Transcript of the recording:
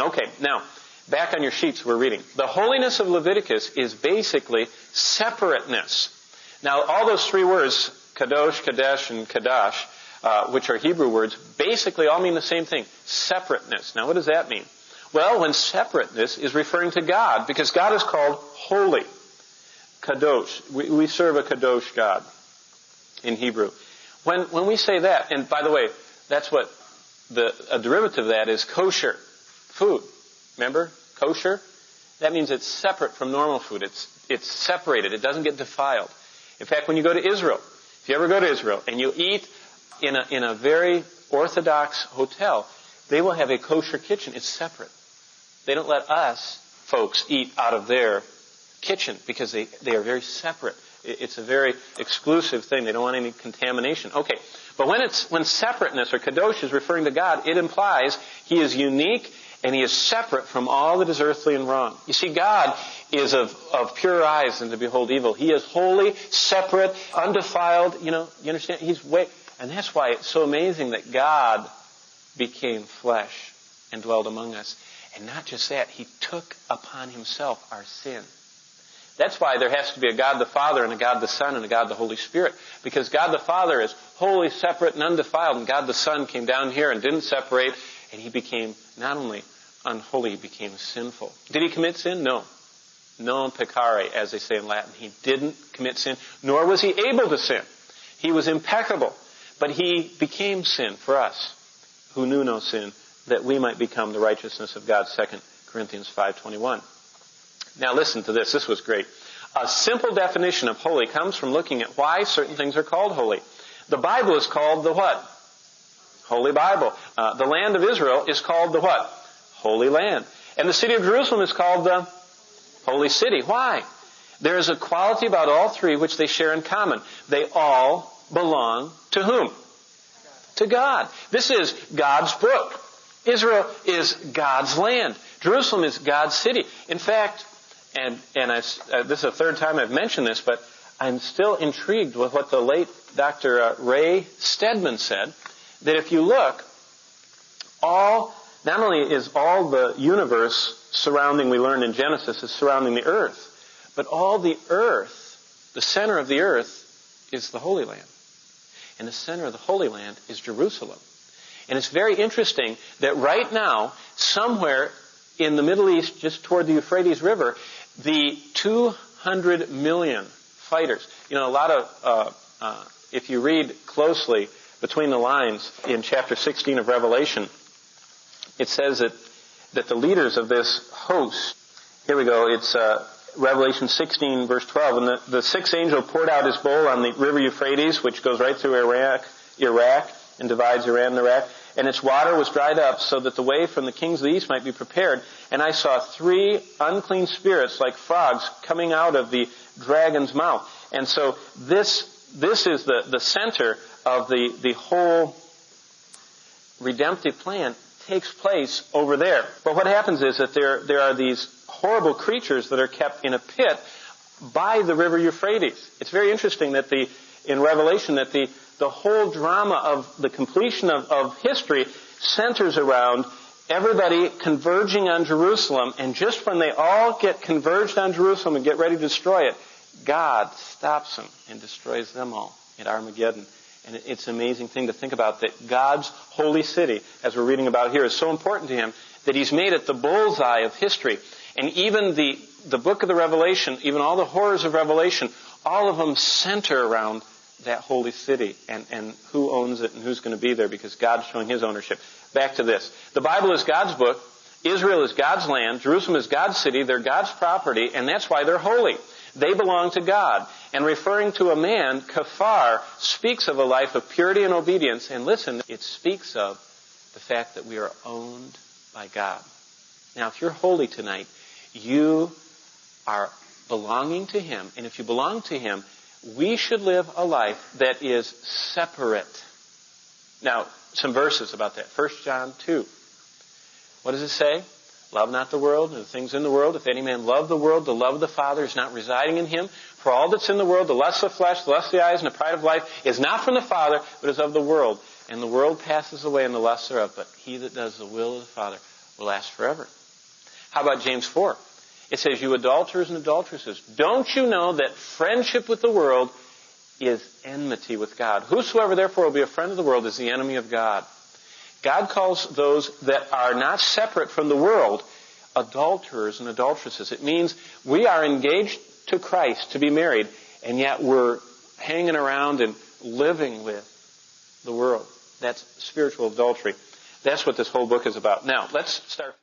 Okay, now, back on your sheets we're reading. The holiness of Leviticus is basically separateness. Now, all those three words, kadosh, qadesh, and qadosh, which are Hebrew words, basically all mean the same thing, separateness. Now, what does that mean? Well, when separateness is referring to God, because God is called holy, kadosh. We serve a kadosh God in Hebrew. When we say that, and by the way, that's what a derivative of that is kosher food. Remember? Kosher? That means it's separate from normal food. It's separated. It doesn't get defiled. In fact, when you go to Israel, if you ever go to Israel and you eat in a very orthodox hotel, they will have a kosher kitchen. It's separate. They don't let us folks eat out of their kitchen because they are very separate. It's a very exclusive thing. They don't want any contamination. Okay, but when separateness or kadosh is referring to God, it implies He is unique and He is separate from all that is earthly and wrong. You see, God is of pure eyes and to behold evil. He is holy, separate, undefiled. You understand? And that's why it's so amazing that God became flesh and dwelled among us. And not just that, He took upon Himself our sin. That's why there has to be a God the Father and a God the Son and a God the Holy Spirit. Because God the Father is holy, separate, and undefiled. And God the Son came down here and didn't separate. And He became not only unholy, He became sinful. Did He commit sin? No. Non peccare, as they say in Latin. He didn't commit sin, nor was He able to sin. He was impeccable. But He became sin for us, who knew no sin, that we might become the righteousness of God. 2 Corinthians 5:21. Now listen to this. This was great. A simple definition of holy comes from looking at why certain things are called holy. The Bible is called the what? Holy Bible. The land of Israel is called the what? Holy Land. And the city of Jerusalem is called the Holy City. Why? There is a quality about all three which they share in common. They all belong to whom? To God. This is God's book. Israel is God's land. Jerusalem is God's city. In fact, and this is the third time I've mentioned this, but I'm still intrigued with what the late Dr. Ray Stedman said, that if you look, not only is all the universe surrounding, we learned in Genesis, is surrounding the earth, but all the earth, the center of the earth, is the Holy Land. And the center of the Holy Land is Jerusalem. And it's very interesting that right now, somewhere in the Middle East, just toward the Euphrates River, the 200 million fighters, a lot of, if you read closely between the lines in chapter 16 of Revelation, it says that the leaders of this host, here we go, it's Revelation 16 verse 12, and the sixth angel poured out his bowl on the river Euphrates, which goes right through Iraq, and divides Iran and Iraq, and its water was dried up so that the way from the kings of the east might be prepared. And I saw 3 unclean spirits like frogs coming out of the dragon's mouth. And so this is the center of the whole redemptive plan takes place over there. But what happens is that there are these horrible creatures that are kept in a pit by the river Euphrates. It's very interesting that in Revelation that the whole drama of the completion of history centers around everybody converging on Jerusalem, and just when they all get converged on Jerusalem and get ready to destroy it, God stops them and destroys them all at Armageddon. And it's an amazing thing to think about that God's holy city, as we're reading about here, is so important to Him that He's made it the bullseye of history. And even the book of the Revelation, even all the horrors of Revelation, all of them center around that holy city and who owns it and who's going to be there, because God's showing His ownership. Back to this. The Bible is God's book. Israel is God's land. Jerusalem is God's city. They're God's property, and that's why they're holy. They belong to God. And referring to a man, kaphar, speaks of a life of purity and obedience. And listen, it speaks of the fact that we are owned by God. Now, if you're holy tonight, you are belonging to Him. And if you belong to Him, we should live a life that is separate. Now, some verses about that. 1 John 2. What does it say? Love not the world and the things in the world. If any man love the world, the love of the Father is not residing in him. For all that's in the world, the lust of flesh, the lust of the eyes, and the pride of life, is not from the Father, but is of the world. And the world passes away and the lust thereof. But he that does the will of the Father will last forever. How about James 4? It says, you adulterers and adulteresses, don't you know that friendship with the world is enmity with God? Whosoever therefore will be a friend of the world is the enemy of God. God calls those that are not separate from the world adulterers and adulteresses. It means we are engaged to Christ to be married, and yet we're hanging around and living with the world. That's spiritual adultery. That's what this whole book is about. Now, let's start.